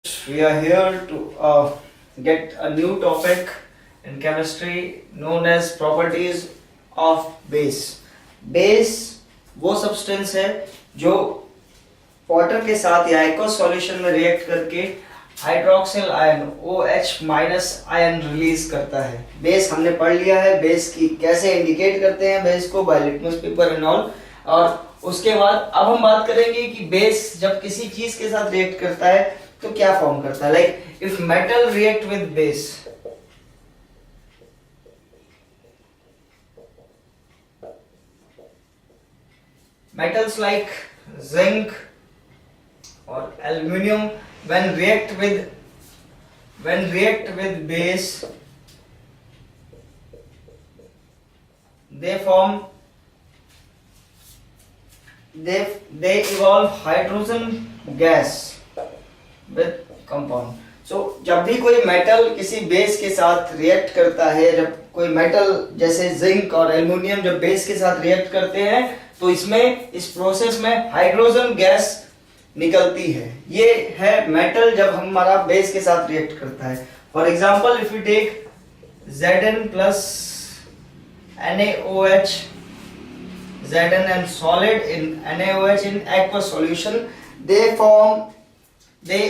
We are here to get a new topic in chemistry known as properties of base. Base वो substance है जो water के साथ या एक्वस सॉल्यूशन में रिएक्ट करके hydroxyl ion OH minus ion release करता है। बेस हमने पढ़ लिया है, बेस की कैसे इंडिकेट करते हैं बेस को by litmus paper and all. और उसके बाद अब हम बात करेंगे कि बेस जब किसी चीज के साथ रिएक्ट करता है तो क्या फॉर्म करता है। Like if metal react with base, metals like zinc or aluminium when react with base, they evolve hydrogen gas with compound. So जब भी कोई मेटल किसी बेस के साथ रिएक्ट करता है, जब कोई मेटल जैसे जिंक और एल्युमिनियम जब बेस के साथ रिएक्ट करते हैं तो इसमें इस प्रोसेस में हाइड्रोजन गैस निकलती है। ये है मेटल जब हमारा बेस के साथ रिएक्ट करता है। For example if you take Zn plus NaOH, Zn and solid in NaOH in aqueous solution, they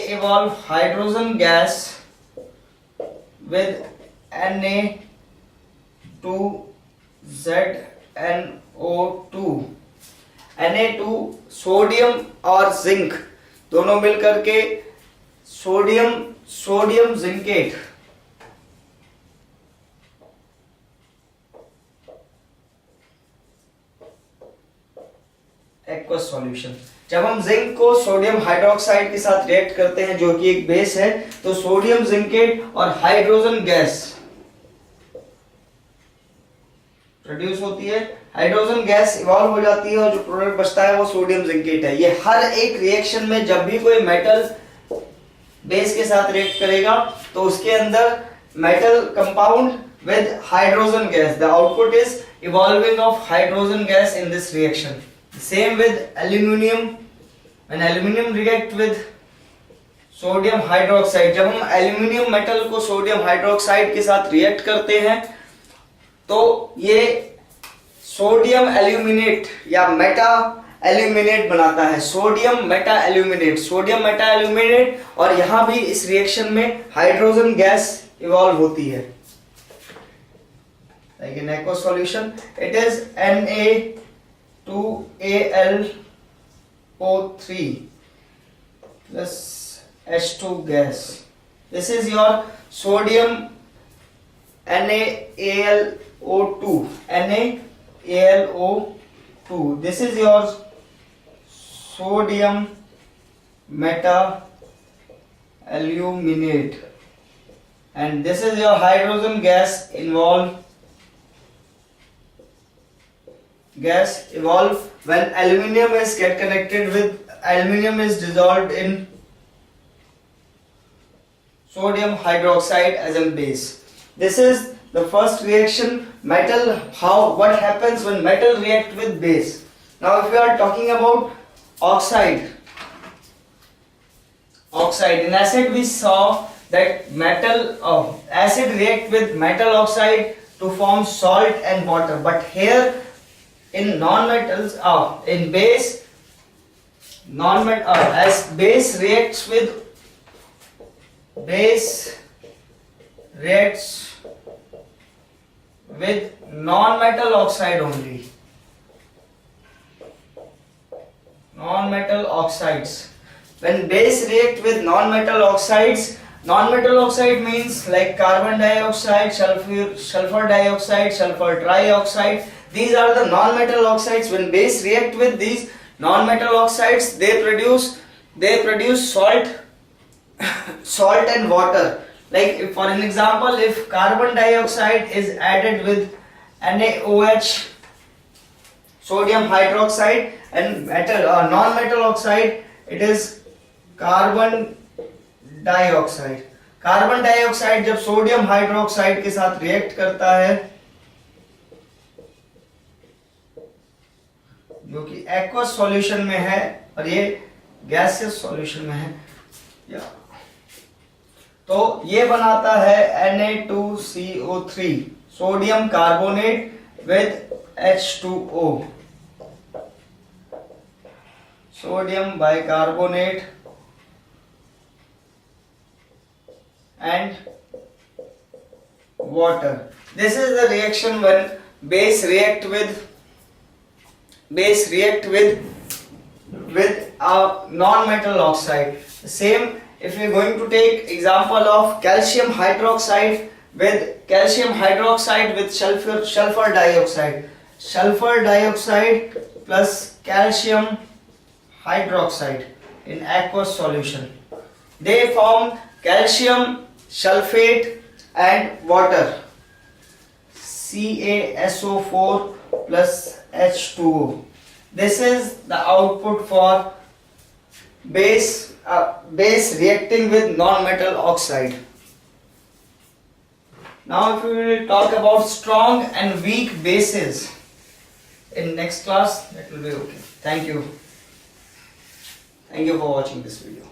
evolve hydrogen gas with Na2ZNO2। Na2 sodium और जिंक दोनों मिलकर के सोडियम जिंकेट एक्वस सॉल्यूशन। जब हम जिंक को sodium hydroxide के साथ react करते हैं जो कि एक बेस है, तो सोडियम जिंकेट और हाइड्रोजन गैस प्रोड्यूस होती है। हाइड्रोजन गैस इवॉल्व हो जाती है और जो प्रोडक्ट बचता है वो सोडियम जिंकेट है। ये हर एक रिएक्शन में जब भी कोई मेटल बेस के साथ रिएक्ट करेगा तो उसके अंदर metal compound with hydrogen gas, the output is evolving of hydrogen gas in this reaction. Same with aluminium, when aluminium react with sodium hydroxide, जब हम aluminium metal को sodium hydroxide के साथ react करते हैं तो ये सोडियम एल्यूमिनेट या मेटा एल्यूमिनेट बनाता है। सोडियम मेटा एल्यूमिनेट और यहां भी इस रिएक्शन में हाइड्रोजन गैस इवॉल्व होती है। Like in aqueous solution it is Na2Al O3 plus H2 gas. This is your sodium NaAlO2. This is your sodium meta aluminate, and this is your hydrogen gas evolve when aluminium is dissolved in sodium hydroxide as a base. This is the first reaction. What happens when metal react with base. Now if we are talking about oxide in acid, we saw that acid react with metal oxide to form salt and water, but here in non-metals in base as base reacts with non-metal oxide only, non-metal oxides. When base react with non-metal oxide means like carbon dioxide, sulfur dioxide, sulfur trioxide. These are the non-metal oxides. When base react with these non-metal oxides, they produce salt and water. Like for an example, if carbon dioxide is added with NaOH, sodium hydroxide, and non-metal oxide, it is carbon dioxide. Carbon dioxide जब sodium hydroxide के साथ react करता है जो कि aqueous solution में है और ये गैसियस सॉल्यूशन में है। तो ये बनाता है Na2CO3 sodium carbonate with H2O, sodium bicarbonate and water. This is the reaction when base react with a non-metal oxide. Same if we are going to take example of calcium hydroxide with sulfur dioxide plus calcium hydroxide in aqueous solution. They form calcium sulfate and water, CaSO4 plus H2O. This is the output for base reacting with non-metal oxide. Now if we will talk about strong and weak bases in next class, that will be okay. Thank you for watching this video.